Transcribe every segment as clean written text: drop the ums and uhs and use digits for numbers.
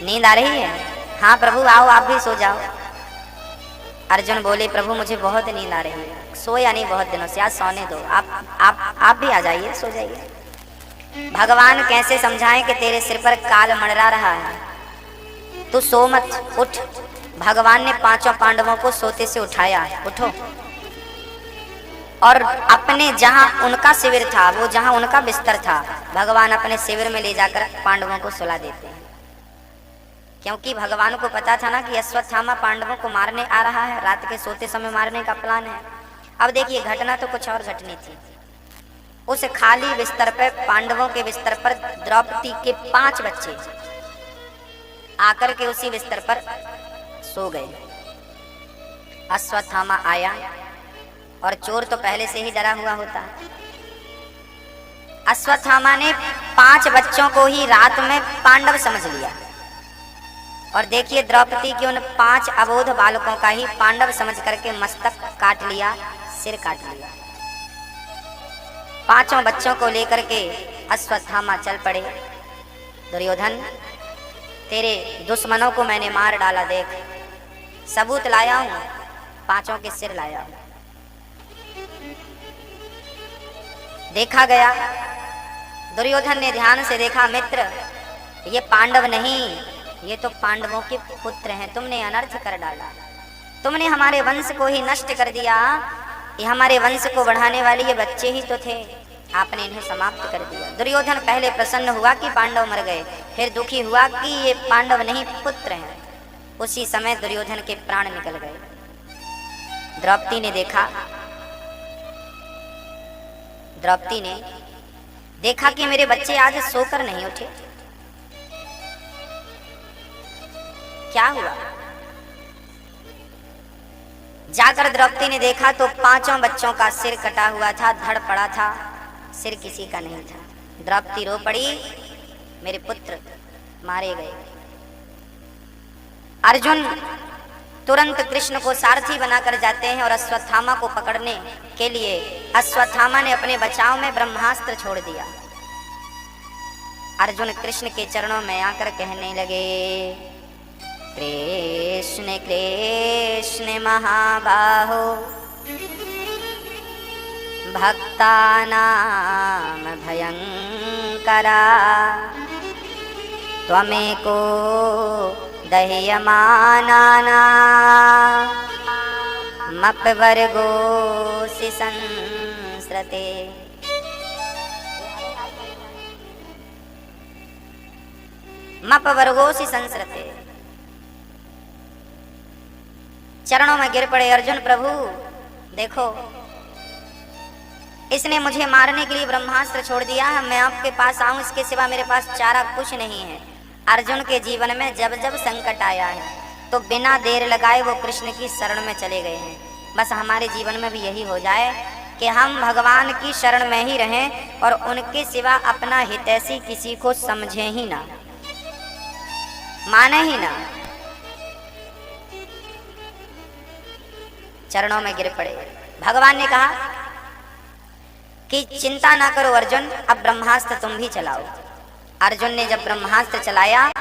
नींद आ रही है? हाँ प्रभु आओ, आप भी सो जाओ। अर्जुन बोले प्रभु मुझे बहुत नींद आ रही है, सोया नहीं बहुत दिनों से, आज सोने दो, आप भी आ जाइए, सो जाइए। भगवान कैसे समझाएं कि तेरे सिर पर काल मंडरा रहा है, तू सो मत, उठ। भगवान ने पांचों पांडवों को सोते से उठाया, उठो, और अपने जहां उनका शिविर था, वो जहां उनका बिस्तर था, भगवान अपने शिविर में ले जाकर पांडवों को सुला देते हैं। क्योंकि भगवान को पता था ना कि अश्वत्थामा पांडवों को मारने आ रहा है, रात के सोते समय मारने का प्लान है। अब देखिए घटना तो कुछ और घटनी थी। उस खाली बिस्तर पर, पांडवों के बिस्तर पर द्रौपदी के 5 बच्चे आकर के उसी बिस्तर पर सो गए। अश्वत्थामा आया, और चोर तो पहले से ही डरा हुआ होता है। अश्वत्थामा ने 5 बच्चों को ही रात में पांडव समझ लिया, और देखिए द्रौपदी के उन 5 अबोध बालकों का ही पांडव समझ करके मस्तक काट लिया, सिर काट लिया। 5 बच्चों को लेकर के अश्वत्थामा चल पड़े। दुर्योधन तेरे दुश्मनों को मैंने मार डाला, देख सबूत लाया हूं, 5 के सिर लाया हूं। देखा गया, दुर्योधन ने ध्यान से देखा, मित्र ये पांडव नहीं, ये तो पांडवों के पुत्र हैं, तुमने अनर्थ कर डाला, तुमने हमारे वंश को ही नष्ट कर दिया। ये हमारे वंश को बढ़ाने वाले ये बच्चे ही तो थे, आपने इन्हें समाप्त कर दिया। दुर्योधन पहले प्रसन्न हुआ कि पांडव मर गए, फिर दुखी हुआ कि ये पांडव नहीं पुत्र हैं। उसी समय दुर्योधन के प्राण निकल गए। द्रौपदी ने देखा, द्रौपदी ने देखा कि मेरे बच्चे आज सोकर नहीं उठे, क्या हुआ? जाकर द्रौपदी ने देखा तो 5 बच्चों का सिर कटा हुआ था, धड़ पड़ा था, सिर किसी का नहीं था। द्रौपदी रो पड़ी, मेरे पुत्र मारे गए। अर्जुन तुरंत कृष्ण को सारथी बनाकर जाते हैं, और अश्वत्थामा को पकड़ने के लिए अश्वत्थामा ने अपने बचाव में ब्रह्मास्त्र छोड़ दिया। अर्जुन कृष्ण के चरणों में आकर कहने लगे, कृष्ण कृष्ण महाबाहो भक्तानां भयंकरा, त्वमेको दह्यमानानामपवर्गोऽसि संस्रते। मपवर्गोऽसि संस्रते। चरणों में गिर पड़े अर्जुन, प्रभु देखो इसने मुझे मारने के लिए ब्रह्मास्त्र छोड़ दिया है, मैं आपके पास आऊं, इसके सिवा मेरे पास चारा कुछ नहीं है। अर्जुन के जीवन में जब जब संकट आया है तो बिना देर लगाए वो कृष्ण की शरण में चले गए हैं। बस हमारे जीवन में भी यही हो जाए कि हम भगवान की शरण में ही रहें और उनके सिवा अपना हितैषी किसी को समझे ही ना, माने ही ना। चरणों में गिर पड़े। भगवान ने कहा कि चिंता ना करो अर्जुन, अब ब्रह्मास्त्र तुम भी चलाओ। अर्जुन ने जब ब्रह्मास्त्र चलाया,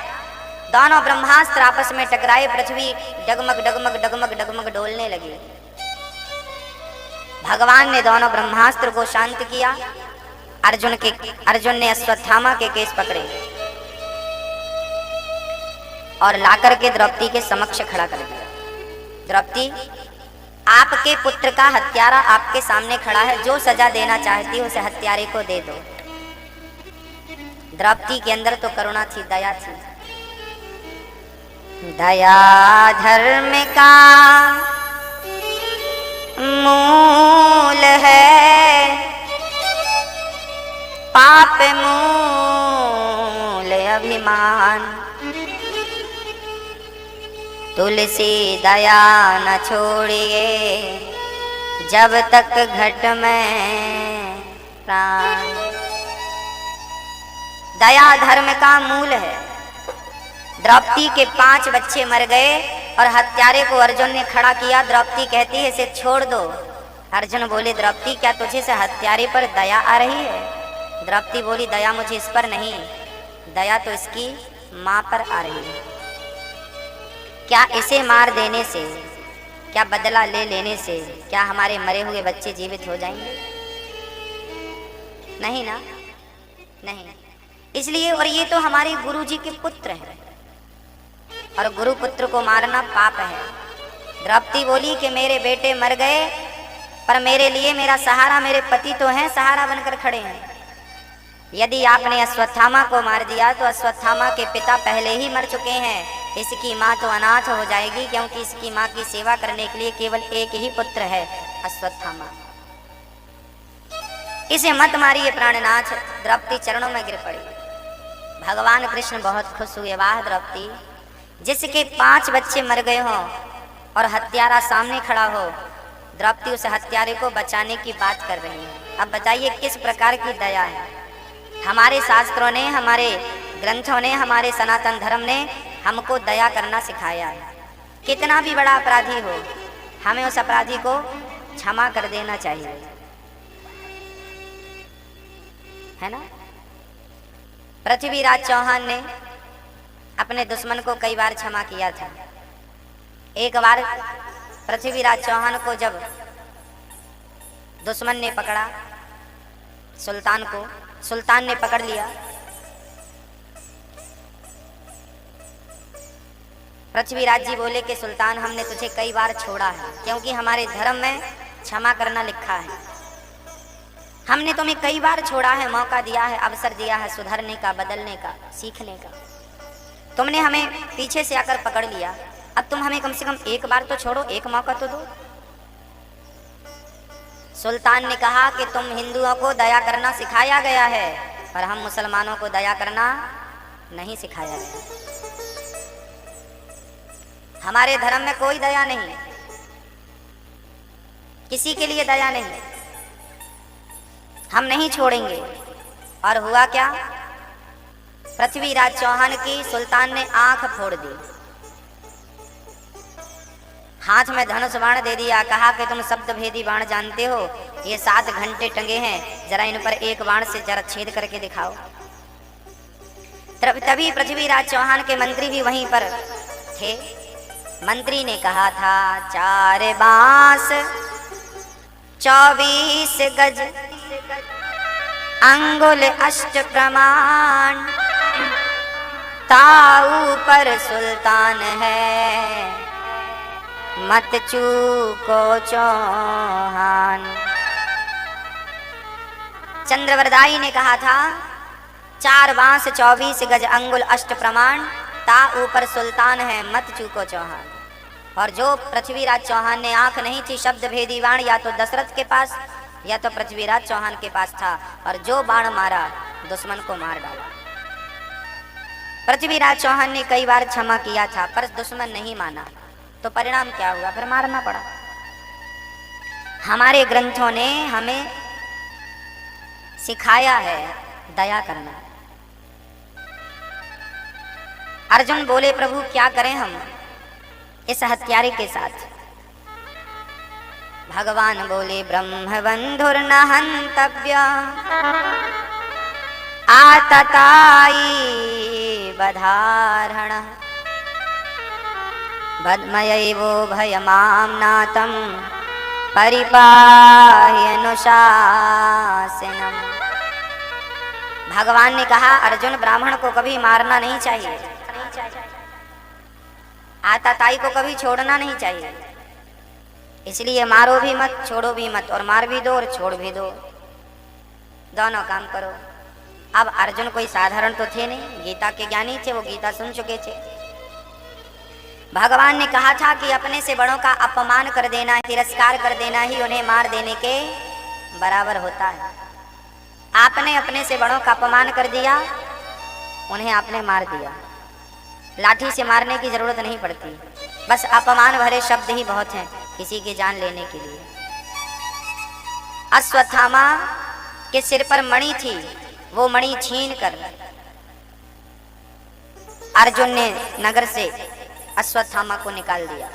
दोनों ब्रह्मास्त्र आपस में टकराए, पृथ्वी डगमग डगमग डगमग डगमग डोलने लगी। भगवान ने दोनों ब्रह्मास्त्र को शांत किया। अर्जुन ने अश्वत्थामा के केस पकड़े और लाकर के द्रौपदी के समक्ष खड़ा कर दिया। द्रौपदी, आपके पुत्र का हत्यारा आपके सामने खड़ा है, जो सजा देना चाहती है उसे हत्यारे को दे दो। द्रौपदी के अंदर तो करुणा थी, दया थी। दया धर्म का मूल है, पाप मूल अभिमान। तुलसी दया न छोड़िए, जब तक घट में प्राण। दया धर्म का मूल है। द्रौपदी के 5 बच्चे मर गए और हत्यारे को अर्जुन ने खड़ा किया। द्रौपदी कहती है इसे छोड़ दो। अर्जुन बोले, द्रौपदी क्या तुझे से हत्यारे पर दया आ रही है? द्रौपदी बोली, दया मुझे इस पर नहीं, दया तो इसकी माँ पर आ रही है। क्या इसे मार देने से, क्या बदला ले लेने से क्या हमारे मरे हुए बच्चे जीवित हो जाएंगे? नहीं ना, नहीं। इसलिए, और ये तो हमारे गुरु जी के पुत्र हैं और गुरु पुत्र को मारना पाप है। द्रौपदी बोली कि मेरे बेटे मर गए पर मेरे लिए मेरा सहारा मेरे पति तो हैं, सहारा बनकर खड़े हैं। यदि आपने अश्वत्थामा को मार दिया तो अश्वत्थामा के पिता पहले ही मर चुके हैं। इसकी माँ तो अनाथ हो जाएगी, क्योंकि इसकी माँ की सेवा करने के लिए केवल एक ही पुत्र है, अश्वत्थामा। इसे मत मारिए प्राणनाथ। द्रौपदी चरणों में गिर पड़ी। भगवान कृष्ण बहुत खुश हुए। वाह द्रौपदी, जिसके 5 बच्चे मर गए हों और हत्यारा सामने खड़ा हो, द्रौपदी उस हत्यारे को बचाने की बात कर रही है। अब बताइए किस प्रकार की दया है। हमारे शास्त्रों ने, हमारे ग्रंथों ने, हमारे सनातन धर्म ने हमको दया करना सिखाया है। कितना भी बड़ा अपराधी हो, हमें उस अपराधी को क्षमा कर देना चाहिए, है ना। पृथ्वीराज चौहान ने अपने दुश्मन को कई बार क्षमा किया था। एक बार पृथ्वीराज चौहान को जब दुश्मन ने पकड़ा, सुल्तान को, सुल्तान ने पकड़ लिया, पृथ्वीराज जी बोले कि सुल्तान, हमने तुझे कई बार छोड़ा है, क्योंकि हमारे धर्म में क्षमा करना लिखा है। हमने तुम्हें कई बार छोड़ा है, मौका दिया है, अवसर दिया है सुधरने का, बदलने का, सीखने का। तुमने हमें पीछे से आकर पकड़ लिया, अब तुम हमें कम से कम एक बार तो छोड़ो, एक मौका तो दो। सुल्तान ने कहा कि तुम हिंदुओं को दया करना सिखाया गया है, पर हम मुसलमानों को दया करना नहीं सिखाया गया। हमारे धर्म में कोई दया नहीं, किसी के लिए दया नहीं, हम नहीं छोड़ेंगे। और हुआ क्या? पृथ्वीराज चौहान की सुल्तान ने आंख फोड़ दी, हाथ में धनुष बाण दे दिया, कहा कि तुम शब्द भेदी बाण जानते हो, ये 7 घंटे टंगे हैं, जरा इन पर एक बाण से जरा छेद करके दिखाओ। तभी पृथ्वीराज चौहान के मंत्री भी वहीं पर थे। मंत्री ने कहा था, 4 बांस 24 गज अंगुल अष्ट प्रमाण, ताऊ पर सुल्तान है, मत चूको चौहान। चंद्रवरदाई ने कहा था, 4 बांस 24 गज अंगुल अष्ट प्रमाण, ता ऊपर सुल्तान है, मत चूको चौहान। और जो पृथ्वीराज चौहान ने आंख नहीं थी, शब्द भेदी बाण या तो दशरथ के पास या तो पृथ्वीराज चौहान के पास था, और जो बाण मारा दुश्मन को मार डाला। पृथ्वीराज चौहान ने कई बार क्षमा किया था, पर दुश्मन नहीं माना, तो परिणाम क्या हुआ? फिर मारना पड़ा। हमारे ग्रंथों ने हमें सिखाया है दया करना। अर्जुन बोले, प्रभु क्या करें हम इस हत्यारे के साथ? भगवान बोले, ब्रह्मबंधुर्न हन्तव्य आतताई बधारण, बद्मयैवो भयमाम्नातं परिपाह्यनुशासनम्। भगवान ने कहा, अर्जुन ब्राह्मण को कभी मारना नहीं चाहिए, आताताई को कभी छोड़ना नहीं चाहिए, इसलिए मारो भी मत, छोड़ो भी मत, और मार भी दो और छोड़ भी दो, दोनों काम करो। अब अर्जुन कोई साधारण तो थे नहीं, गीता के ज्ञानी थे, वो गीता सुन चुके थे। भगवान ने कहा था कि अपने से बड़ों का अपमान कर देना, तिरस्कार कर देना ही उन्हें मार देने के बराबर होता है। आपने अपने से बड़ों का अपमान कर दिया, उन्हें आपने मार दिया। लाठी से मारने की जरूरत नहीं पड़ती, बस अपमान भरे शब्द ही बहुत हैं किसी की जान लेने के लिए। अश्वत्थामा के सिर पर मणि थी, वो मणि छीन कर अर्जुन ने नगर से अश्वत्थामा को निकाल दिया,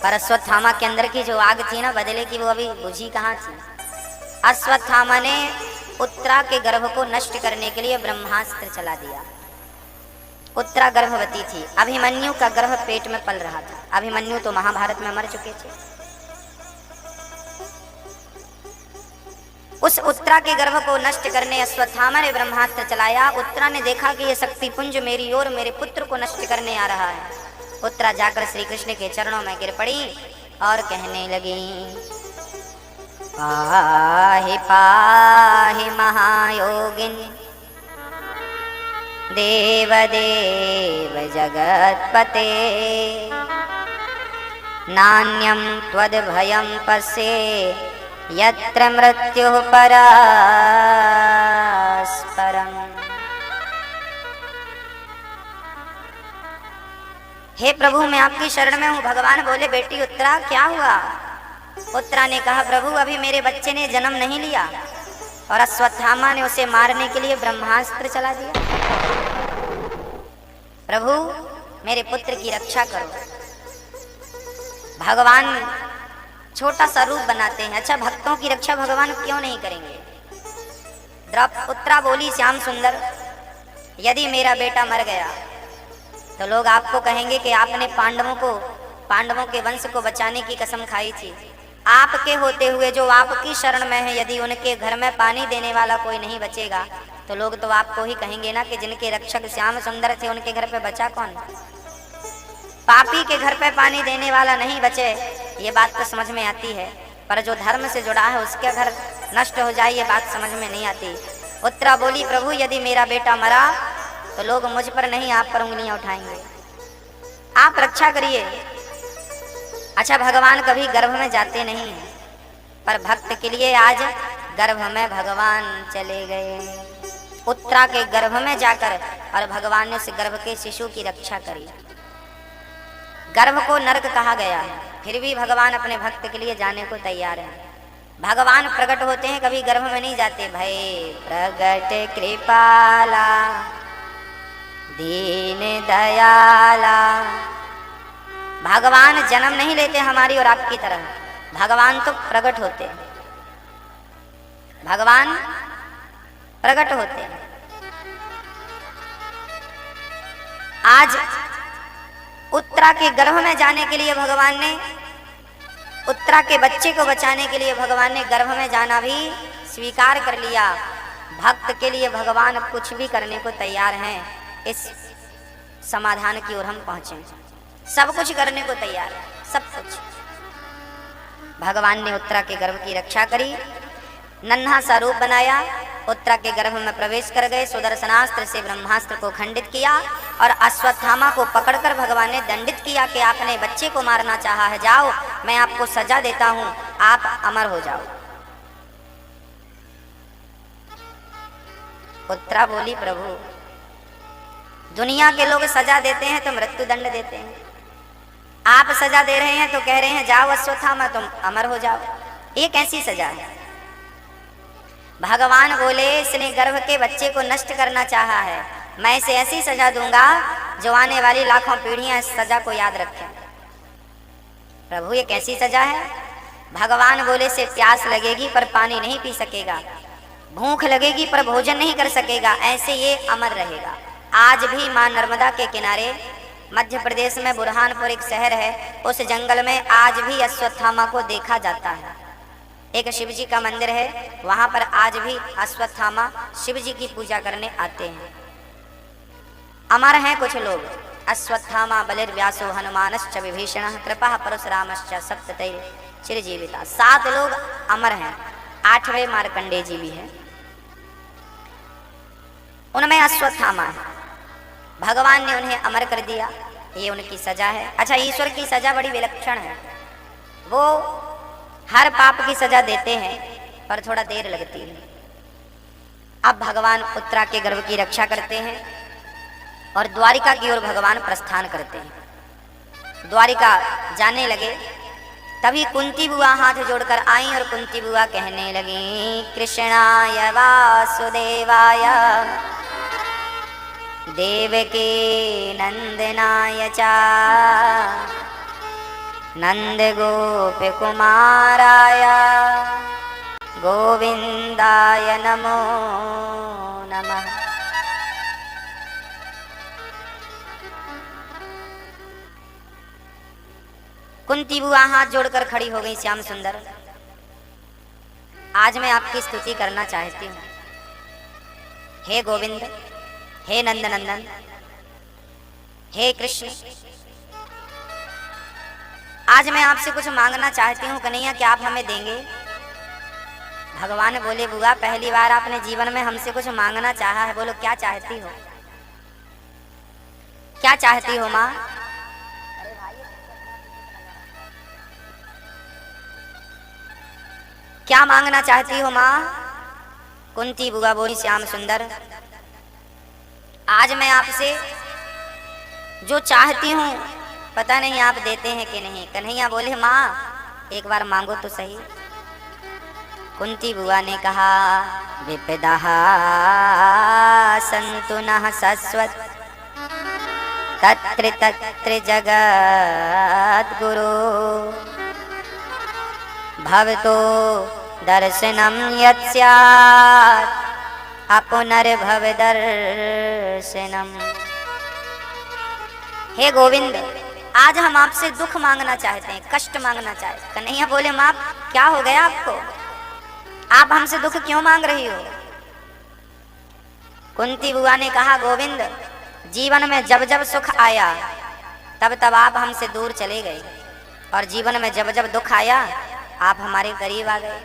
पर अश्वत्थामा के अंदर की जो आग थी ना बदले की, वो अभी बुझी कहाँ थी। अश्वत्थामा ने उत्तरा के गर्भ को नष्ट करने के लिए ब्रह्मास्त्र चला दिया। उत्तरा गर्भवती थी, अभिमन्यु का गर्भ पेट में पल रहा था। अभिमन्यु तो महाभारत में मर चुके थे। उस उत्तरा के गर्भ को नष्ट करने अश्वत्थामा ने ब्रह्मास्त्र चलाया। उत्तरा ने देखा कि यह शक्तिपुंज मेरी ओर मेरे पुत्र को नष्ट करने आ रहा है। उत्तरा जाकर श्री कृष्ण के चरणों में गिर पड़ी और कहने लगी, पाहि पाहि महायोगिन देव देव जगत्पते, नान्यं त्वद्भयं पश्ये यत्र मृत्युः परस्परम्। हे प्रभु, मैं आपकी शरण में हूँ। भगवान बोले, बेटी उत्तरा क्या हुआ? उत्तरा ने कहा, प्रभु अभी मेरे बच्चे ने जन्म नहीं लिया और अश्वत्थामा ने उसे मारने के लिए ब्रह्मास्त्र चला दिया। प्रभु मेरे पुत्र की रक्षा करो। भगवान छोटा सा रूप बनाते हैं। अच्छा, भक्तों की रक्षा भगवान क्यों नहीं करेंगे? उत्तरा बोली, श्याम सुंदर, यदि मेरा बेटा मर गया तो लोग आपको कहेंगे कि आपने पांडवों के वंश को बचाने की कसम खाई थी। आपके होते हुए जो आपकी शरण में है, यदि उनके घर में पानी देने वाला कोई नहीं बचेगा तो लोग तो आपको ही कहेंगे ना कि जिनके रक्षक श्याम सुंदर थे उनके घर पे बचा कौन? पापी के घर पे पानी देने वाला नहीं बचे, ये बात तो समझ में आती है, पर जो धर्म से जुड़ा है उसके घर नष्ट हो जाए ये बात समझ में नहीं आती। उत्तरा बोली, प्रभु यदि मेरा बेटा मरा तो लोग मुझ पर नहीं आप पर उंगलियां उठाएंगे, आप रक्षा करिए। अच्छा, भगवान कभी गर्भ में जाते नहीं हैं, पर भक्त के लिए आज गर्भ में भगवान चले गए। उत्तरा के गर्भ में जाकर और भगवान ने उस गर्भ के शिशु की रक्षा करी। गर्भ को नरक कहा गया है, फिर भी भगवान अपने भक्त के लिए जाने को तैयार है। भगवान प्रकट होते हैं, कभी गर्भ में नहीं जाते। भय प्रगट कृपाला दीन दयाला। भगवान जन्म नहीं लेते हमारी और आपकी तरह, भगवान तो प्रकट होते हैं। भगवान प्रकट होते हैं। आज उत्तरा के गर्भ में जाने के लिए भगवान ने, उत्तरा के बच्चे को बचाने के लिए भगवान ने गर्भ में जाना भी स्वीकार कर लिया। भक्त के लिए भगवान कुछ भी करने को तैयार हैं। इस समाधान की ओर हम पहुंचे, सब कुछ करने को तैयार है, सब कुछ। भगवान ने उत्तरा के गर्भ की रक्षा करी, नन्हा सा रूप बनाया, उत्तरा के गर्भ में प्रवेश कर गए, सुदर्शनास्त्र से ब्रह्मास्त्र को खंडित किया और अश्वत्थामा को पकड़कर भगवान ने दंडित किया कि आपने बच्चे को मारना चाहा है, जाओ मैं आपको सजा देता हूं, आप अमर हो जाओ। उत्तरा बोली, प्रभु दुनिया के लोग सजा देते हैं तो मृत्यु दंड देते हैं, आप सजा दे रहे हैं तो कह रहे हैं जाओ अश्वत्थामा तुम अमर हो जाओ, ये कैसी सजा है? भगवान बोले, इसने गर्भ के बच्चे को नष्ट करना चाहा है, मैं इसे ऐसी सजा दूंगा जो आने वाली लाखों पीढ़ियां इस सजा को याद रखें। प्रभु ये कैसी सजा है? भगवान बोले, से प्यास लगेगी पर पानी नहीं पी सकेगा, भूख लगेगी पर भोजन नहीं कर सकेगा, ऐसे ये अमर रहेगा। आज भी मां नर्मदा के किनारे मध्य प्रदेश में बुरहानपुर एक शहर है, उस जंगल में आज भी अश्वत्थामा को देखा जाता है। एक शिव जी का मंदिर है, वहां पर आज भी अश्वत्थामा शिव जी की पूजा करने आते हैं। अमर हैं कुछ लोग, अश्वत्थामा बलिर्व्यासो हनुमानश्च विभीषणः कृपा परशुरामश्च सप्ततैः चिरजीविता। 7 लोग अमर हैं, 8वें मार्कंडेय जी भी है, उनमें अश्वत्थामा है। भगवान ने उन्हें अमर कर दिया, ये उनकी सजा है। अच्छा, ईश्वर की सजा बड़ी विलक्षण है, वो हर पाप की सजा देते हैं पर थोड़ा देर लगती है। अब भगवान उत्तरा के गर्भ की रक्षा करते हैं और द्वारिका की ओर भगवान प्रस्थान करते हैं। द्वारिका जाने लगे, तभी कुंती बुआ हाथ जोड़कर आई और कुंती बुआ कहने लगी, कृष्णाय वासुदेवाय देवकी नंदनाय चा नंद गोप कुमाराय गोविंदाय नमो नमः। कुंती बुआ हाथ जोड़कर खड़ी हो गई। श्याम सुंदर, आज मैं आपकी स्तुति करना चाहती हूँ। हे गोविंद, हे नंदनंदन, हे कृष्ण, आज मैं आपसे कुछ मांगना चाहती हूँ। कन्हैया, क्या आप हमें देंगे? भगवान बोले, बुआ पहली बार आपने जीवन में हमसे कुछ मांगना चाहा है। बोलो क्या चाहती हो? क्या चाहती हो माँ? क्या मांगना चाहती हो माँ? कुंती बुआ बोली, श्याम सुंदर, आज मैं आपसे जो चाहती हूँ पता नहीं आप देते हैं कि नहीं। कन्हैया बोले, माँ एक बार मांगो तो सही। कुंती बुआ ने कहा, विपदः सन्तु नः शश्वत् तत्र तत्र जगद्गुरो भवतो दर्शनं यत् स्यात् अपुनर्भव दर्शनम्। हे गोविंद, आज हम आपसे दुख मांगना चाहते हैं, कष्ट मांगना चाहते हैं। कन्हैया बोले, माँ क्या हो गया आपको? आप हमसे दुख क्यों मांग रही हो? कुंती बुआ ने कहा, गोविंद जीवन में जब जब सुख आया तब तब आप हमसे दूर चले गए, और जीवन में जब जब दुख आया आप हमारे करीब आ गए।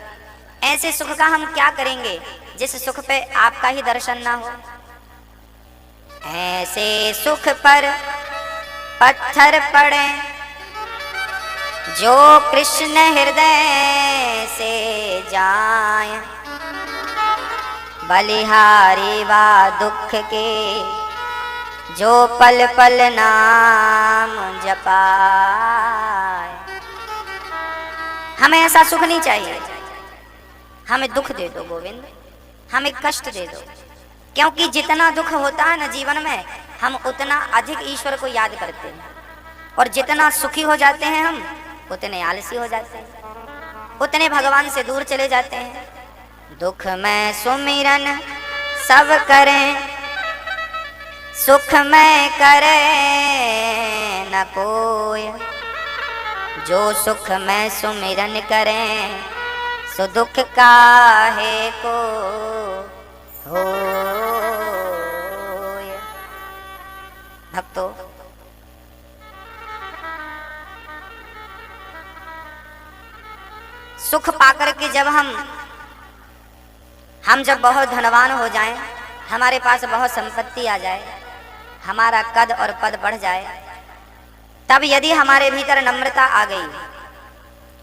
ऐसे सुख का हम क्या करेंगे जिस सुख पे आपका ही दर्शन ना हो। ऐसे सुख पर पत्थर पड़े जो कृष्ण हृदय से जाए, बलिहारी वा दुख के जो पल पल नाम जपाए। हमें ऐसा सुख नहीं चाहिए, हमें दुख दे दो गोविंद, हमें कष्ट दे दो। क्योंकि जितना दुख होता है ना जीवन में, हम उतना अधिक ईश्वर को याद करते हैं, और जितना सुखी हो जाते हैं हम उतने आलसी हो जाते हैं, उतने भगवान से दूर चले जाते हैं। दुख में सुमिरन सब करें, सुख में करे न कोई। जो सुख में सुमिरन करें सो दुख काहे को हो। भक्तों, सुख पाकर के जब हम जब बहुत धनवान हो जाएं, हमारे पास बहुत संपत्ति आ जाए, हमारा कद और पद बढ़ जाए, तब यदि हमारे भीतर नम्रता आ गई,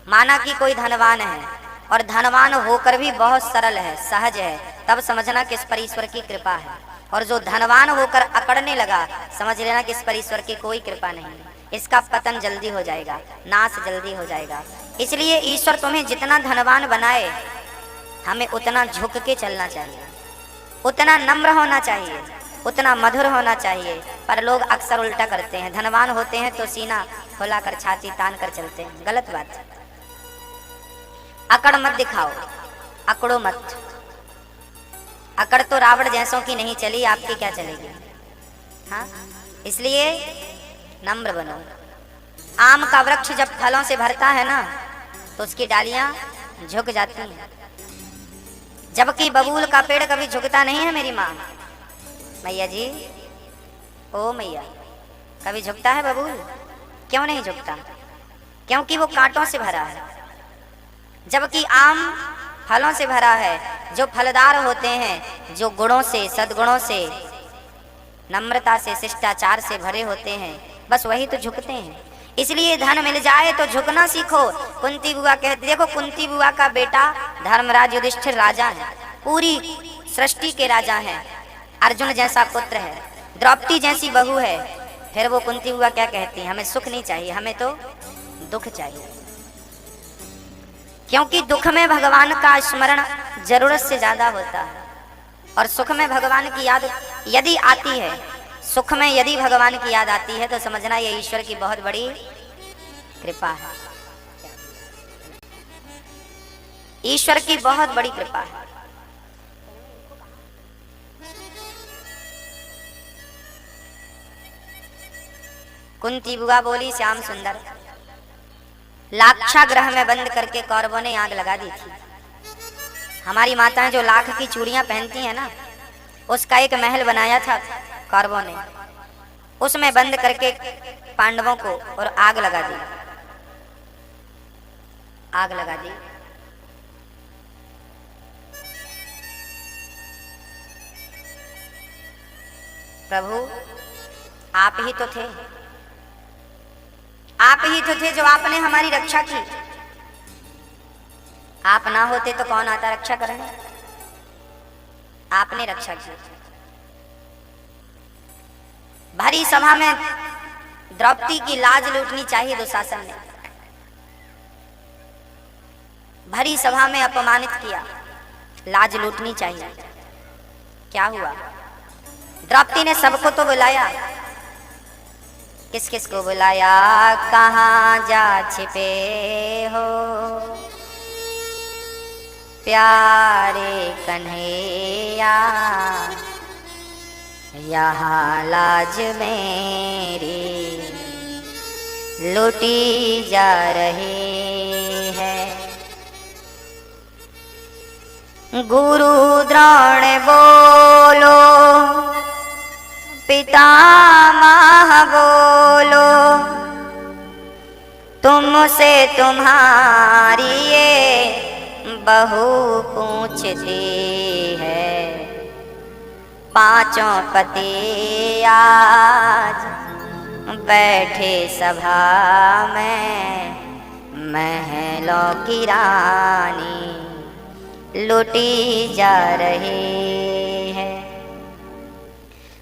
माना कि कोई धनवान है और धनवान होकर भी बहुत सरल है, सहज है, तब समझना कि इस पर ईश्वर की कृपा है। और जो धनवान होकर अकड़ने लगा, समझ लेना कि इस पर ईश्वर की कोई कृपा नहीं, इसका पतन जल्दी हो जाएगा, नाश जल्दी हो जाएगा। इसलिए ईश्वर तुम्हें जितना धनवान बनाए, हमें उतना झुक के चलना चाहिए, उतना नम्र होना चाहिए, उतना मधुर होना चाहिए। पर लोग अक्सर उल्टा करते हैं, धनवान होते हैं तो सीना खोलाकर छाती तान कर चलते हैं, गलत बात। अकड़ मत दिखाओ, अकड़ो मत। अकड़ तो रावण जैसों की नहीं चली, आपकी क्या चलेगी? हाँ, इसलिए नम्र बनो। आम का वृक्ष जब फलों से भरता है ना, तो उसकी डालियां झुक जाती हैं, जबकि बबूल का पेड़ कभी झुकता नहीं है। मेरी माँ, मैया जी, ओ मैया, कभी झुकता है बबूल? क्यों नहीं झुकता? क्योंकि वो कांटों से भरा है। जबकि आम फलों से भरा है, जो फलदार होते हैं, जो गुणों से, सद्गुणों से, नम्रता से, शिष्टाचार से भरे होते हैं, बस वही तो झुकते हैं। इसलिए धन मिल जाए तो झुकना सीखो। कुंती बुआ कहती, देखो कुंती बुआ का बेटा धर्मराज युधिष्ठिर राजा है, पूरी सृष्टि के राजा हैं, अर्जुन जैसा पुत्र है, द्रौपदी जैसी बहू है। फिर वो कुंती बुआ क्या कहती है? हमें सुख नहीं चाहिए, हमें तो दुख चाहिए। क्योंकि दुख में भगवान का स्मरण जरूरत से ज्यादा होता है, और सुख में भगवान की याद यदि आती है, सुख में यदि भगवान की याद आती है, तो समझना ये ईश्वर की बहुत बड़ी कृपा है, ईश्वर की बहुत बड़ी कृपा है। कुंती बुआ बोली, श्याम सुंदर, लाक्षागृह में बंद करके कौरवों ने आग लगा दी थी। हमारी माताएं जो लाख की चूड़ियां पहनती हैं ना, उसका एक महल बनाया था कौरवों ने, उसमें बंद करके पांडवों को और आग लगा दी, आग लगा दी। प्रभु आप ही तो थे, आप ही तो थे जो आपने हमारी रक्षा की। आप ना होते तो कौन आता रक्षा करने? आपने रक्षा की। भरी सभा में द्रौपदी की लाज लूटनी चाहिए दुशासन ने। भरी सभा में अपमानित किया, लाज लूटनी चाहिए। क्या हुआ? द्रौपदी ने सबको तो बुलाया, किस किस को बुलाया? कहाँ जा छिपे हो प्यारे कन्हैया, यहाँ लाज मेरी लूटी जा रही है। गुरु द्रोण बोलो, पितामह बोलो, तुमसे तुम्हारी ये बहू पूछती है। पांचों पति आज बैठे सभा में, महलों की रानी लूटी जा रही है।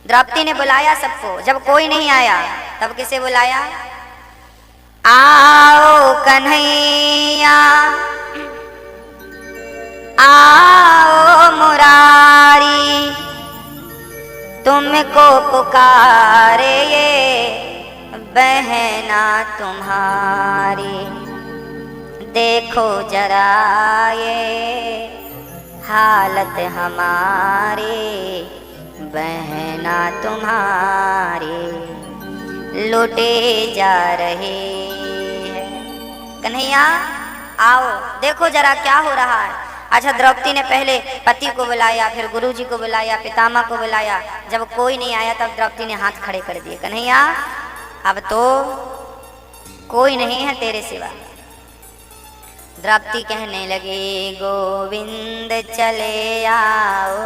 द्रौपदी ने बुलाया सबको, जब कोई नहीं आया तब किसे बुलाया? आओ कन्हैया, आओ मुरारी, तुमको पुकारे ये बहना तुम्हारी। देखो जरा ये हालत हमारी, बहना तुम्हारी लूटे जा रहे हैं। कन्हैया आओ, देखो जरा क्या हो रहा है। अच्छा, द्रौपदी ने पहले पति को बुलाया, फिर गुरुजी को बुलाया, पितामह को बुलाया। जब कोई नहीं आया तब द्रौपदी ने हाथ खड़े कर दिए, कन्हैया अब तो कोई नहीं है तेरे सिवा। द्रौपदी कहने लगी, गोविंद चले आओ,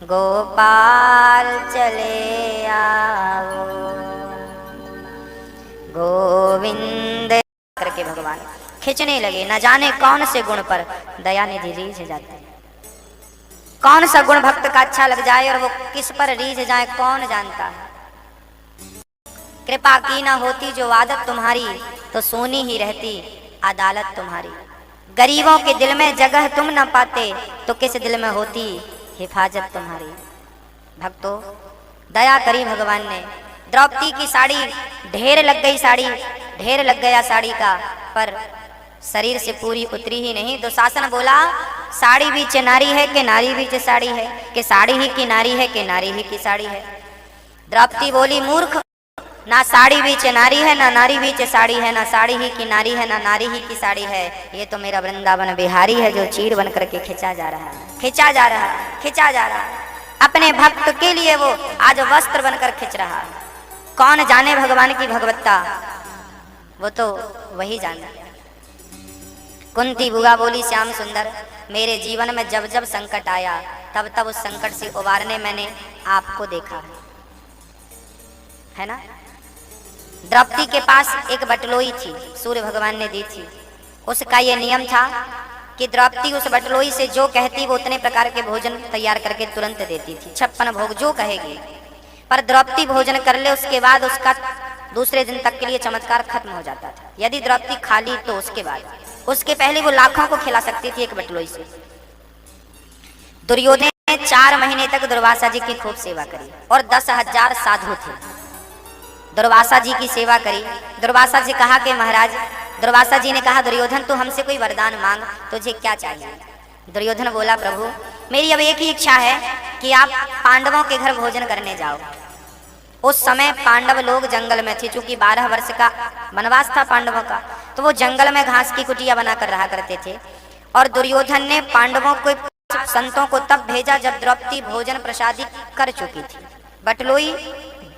गोपाल चले आओ, गोविंद करके भगवान खींचने लगे। न जाने कौन से गुण पर दयानिधि रीझ जाते, कौन सा गुण भक्त का अच्छा लग जाए और वो किस पर रीझ जाए कौन जानता है। कृपा की न होती जो आदत तुम्हारी, तो सोनी ही रहती अदालत तुम्हारी। गरीबों के दिल में जगह तुम न पाते, तो किस दिल में होती हिफाजत तुम्हारी। भक्तों, दया करी भगवान ने। द्रौपदी की साड़ी ढेर लग गई, साड़ी ढेर लग गया साड़ी का, पर शरीर से पूरी उतरी ही नहीं। दुशासन बोला, साड़ी बीच नारी है कि नारी बीच साड़ी है, कि साड़ी ही की नारी है कि नारी ही की साड़ी है। द्रौपदी बोली, मूर्ख, ना साड़ी बीच नारी है, ना नारी बीच साड़ी है, ना साड़ी ही की नारी है, ना नारी ही की साड़ी है। ये तो मेरा वृंदावन बिहारी है जो चीर बन करके खिंचा जा रहा है, खिंचा जा रहा है, खिंचा जा रहा है। अपने भक्त के लिए वो आज वस्त्र बनकर खिंच रहा है। कौन जाने भगवान की भगवत्ता, वो तो वही जाने। कुंती बुआ बोली, श्याम सुंदर, मेरे जीवन में जब जब संकट आया तब तब उस संकट से उबारने मैंने आपको देखा है ना। द्रौपदी के पास एक बटलोई थी, सूर्य भगवान ने दी थी। उसका ये नियम था कि द्रौपदी उस बटलोई से जो कहती वो उतने प्रकार के भोजन तैयार करके तुरंत देती थी, 56 भोग जो कहेगी। पर द्रौपदी भोजन कर ले उसके बाद उसका दूसरे दिन तक के लिए चमत्कार खत्म हो जाता था। यदि द्रौपदी खा ली तो उसके बाद, उसके पहले वो लाखों को खिला सकती थी एक बटलोई से। दुर्योधन ने 4 महीने तक दुर्वासा जी की खूब सेवा करी और 10,000 साधु थे। दुर्वासा जी की सेवा करी। दुर्वासा जी कहा कि महाराज, दुर्वासा जी ने कहा, दुर्योधन तू हमसे कोई वरदान मांग, तुझे क्या चाहिए। दुर्योधन बोला, प्रभु मेरी अब एक ही इच्छा है कि आप पांडवों के घर भोजन करने जाओ। उस समय पांडव लोग जंगल में थे, चूंकि 12 वर्ष का वनवास था पांडवों का, तो वो जंगल में घास की कुटिया बनाकर रहा करते थे। और दुर्योधन ने पांडवों को संतों को तब भेजा जब द्रौपदी भोजन प्रसादी कर चुकी थी, बटलोई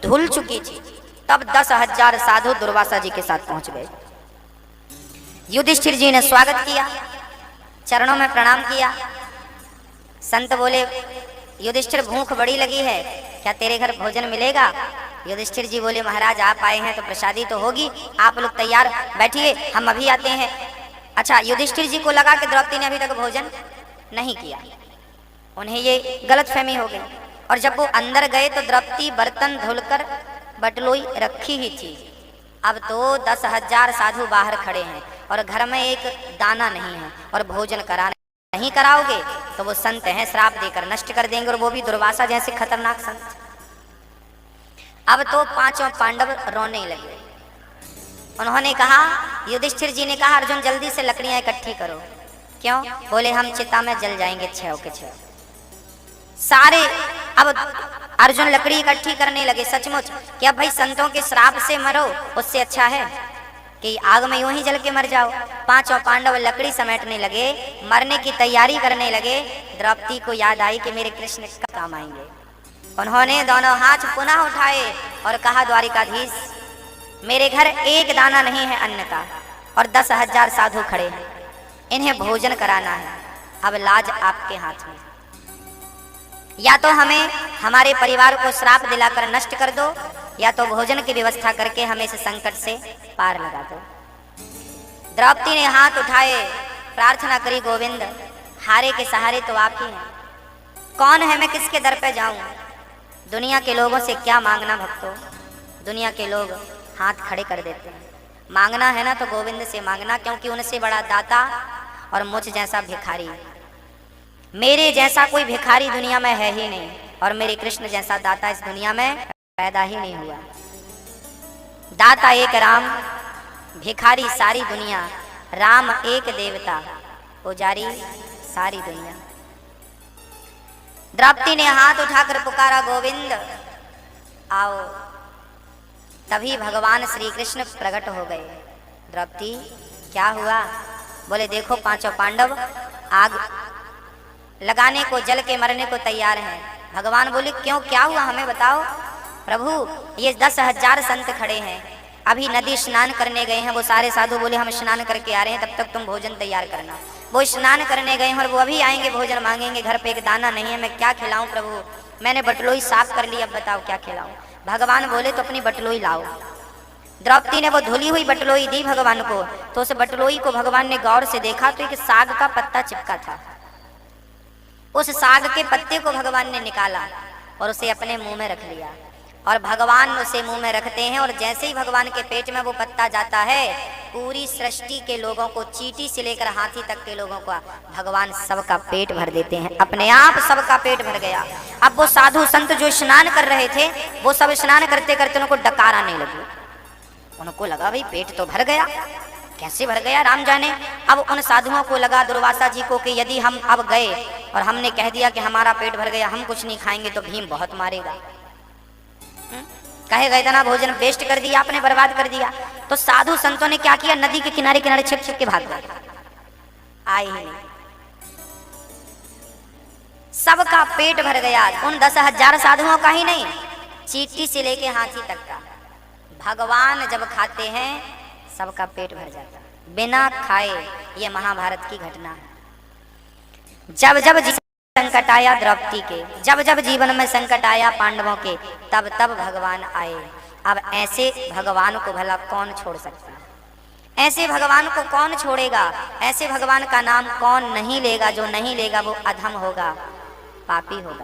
धुल चुकी थी। तब 10,000 साधु दुर्वासा जी के साथ पहुंच गए। युधिष्ठिर जी ने स्वागत किया, चरणों में प्रणाम किया। संत बोले, युधिष्ठिर भूख बड़ी लगी है, क्या तेरे घर भोजन मिलेगा? युधिष्ठिर जी बोले, महाराज आप आए हैं तो प्रसादी तो होगी, आप लोग तैयार बैठिए, हम अभी आते हैं। अच्छा, युधिष्ठिर जी को लगा कि द्रौपदी ने अभी तक भोजन नहीं किया, उन्हें ये गलतफहमी हो गई। और जब वो अंदर गए तो द्रौपदी बर्तन धुलकर बटलोई रखी ही थी। अब तो 10,000 साधु बाहर खड़े हैं और घर में एक दाना नहीं है, और भोजन कराने नहीं कराओगे तो वो संत हैं, श्राप देकर नष्ट कर देंगे, और वो भी दुर्वासा जैसे खतरनाक संत। अब तो पांचों पांडव रोने लगे। उन्होंने कहा, युधिष्ठिर जी ने कहा, अर्जुन जल्दी से लकड़ियां इकट्ठी करो। क्यों? बोले हम चिता में जल जाएंगे 6 के 6 सारे। अब अर्जुन लकड़ी इकट्ठी करने लगे। सचमुच क्या भाई संतों के श्राप से मरो, उससे अच्छा है कि आग में यूं ही जल के मर जाओ। पांचों पांडव लकड़ी समेटने लगे, मरने की तैयारी करने लगे। द्रौपदी को याद आई कि मेरे कृष्ण कब काम आएंगे। उन्होंने दोनों हाथ पुनः उठाए और कहा, द्वारिकाधीश मेरे घर एक दाना नहीं है अन्न का, और 10,000 साधु खड़े हैं, इन्हें भोजन कराना है। अब लाज आपके हाथ में, या तो हमें हमारे परिवार को श्राप दिलाकर नष्ट कर दो, या तो भोजन की व्यवस्था करके हमें इस संकट से पार लगा दो। द्रौपदी ने हाथ उठाए, प्रार्थना करी, गोविंद हारे के सहारे तो आप ही हैं, कौन है मैं किसके दर पे जाऊं? दुनिया के लोगों से क्या मांगना भक्तों, दुनिया के लोग हाथ खड़े कर देते हैं। मांगना है ना तो गोविंद से मांगना, क्योंकि उनसे बड़ा दाता और मुझ जैसा भिखारी, मेरे जैसा कोई भिखारी दुनिया में है ही नहीं, और मेरे कृष्ण जैसा दाता इस दुनिया में पैदा ही नहीं हुआ। दाता एक राम, भिखारी सारी दुनिया, राम एक देवता, पुजारी सारी दुनिया। द्रौपदी ने हाथ उठाकर पुकारा, गोविंद आओ। तभी भगवान श्री कृष्ण प्रकट हो गए। द्रौपदी क्या हुआ? बोले देखो पांचों पांडव आग लगाने को, जल के मरने को तैयार हैं। भगवान बोले क्यों, क्या हुआ हमें बताओ। प्रभु ये 10,000 संत खड़े हैं, अभी नदी स्नान करने गए हैं। वो सारे साधु बोले हम स्नान करके आ रहे हैं, तब तक तुम भोजन तैयार करना। वो स्नान करने गए हैं और वो अभी आएंगे, भोजन मांगेंगे। घर पे एक दाना नहीं है, मैं क्या खिलाऊं प्रभु? मैंने बटलोई साफ कर ली, अब बताओ क्या खिलाऊं? भगवान बोले तो अपनी बटलोई लाओ। द्रौपदी ने वो धुली हुई बटलोई दी भगवान को, तो उस बटलोई को भगवान ने गौर से देखा तो एक साग का पत्ता चिपका था। उस साग के पत्ते को भगवान ने निकाला और उसे अपने मुंह में रख लिया, और भगवान उसे मुंह में रखते हैं, और जैसे ही भगवान के पेट में वो पत्ता जाता है, पूरी सृष्टि के लोगों को, चींटी से लेकर हाथी तक के लोगों का भगवान सबका पेट भर देते हैं। अपने आप सबका पेट भर गया। अब वो साधु संत जो स्नान कर रहे थे, वो सब स्नान करते करते उनको डकार आने लगे। उनको लगा भाई पेट तो भर गया, कैसे भर गया राम जाने। अब उन साधुओं को लगा, दुर्वासा जी को, कि यदि हम अब गए और हमने कह दिया कि हमारा पेट भर गया, हम कुछ नहीं खाएंगे, तो भीम बहुत मारेगा, कहेगा इतना भोजन वेस्ट कर दिया आपने, बर्बाद कर दिया। तो साधु संतों ने क्या किया, नदी के किनारे किनारे छिप छिप के भाग गए, आए ही नहीं। सबका पेट भर गया, उन 10,000 साधुओं का ही नहीं, चींटी से लेके हाथी तक का। भगवान जब खाते हैं सबका पेट भर जाता, बिना खाए। ये महाभारत की घटना है। जब जब संकट आया द्रौपदी के, जब जब जीवन में संकट आया पांडवों के, तब तब भगवान आए। अब ऐसे भगवान को भला कौन छोड़ सकता है? ऐसे भगवान को कौन छोड़ेगा? ऐसे भगवान का नाम कौन नहीं लेगा? जो नहीं लेगा वो अधम होगा, पापी होगा।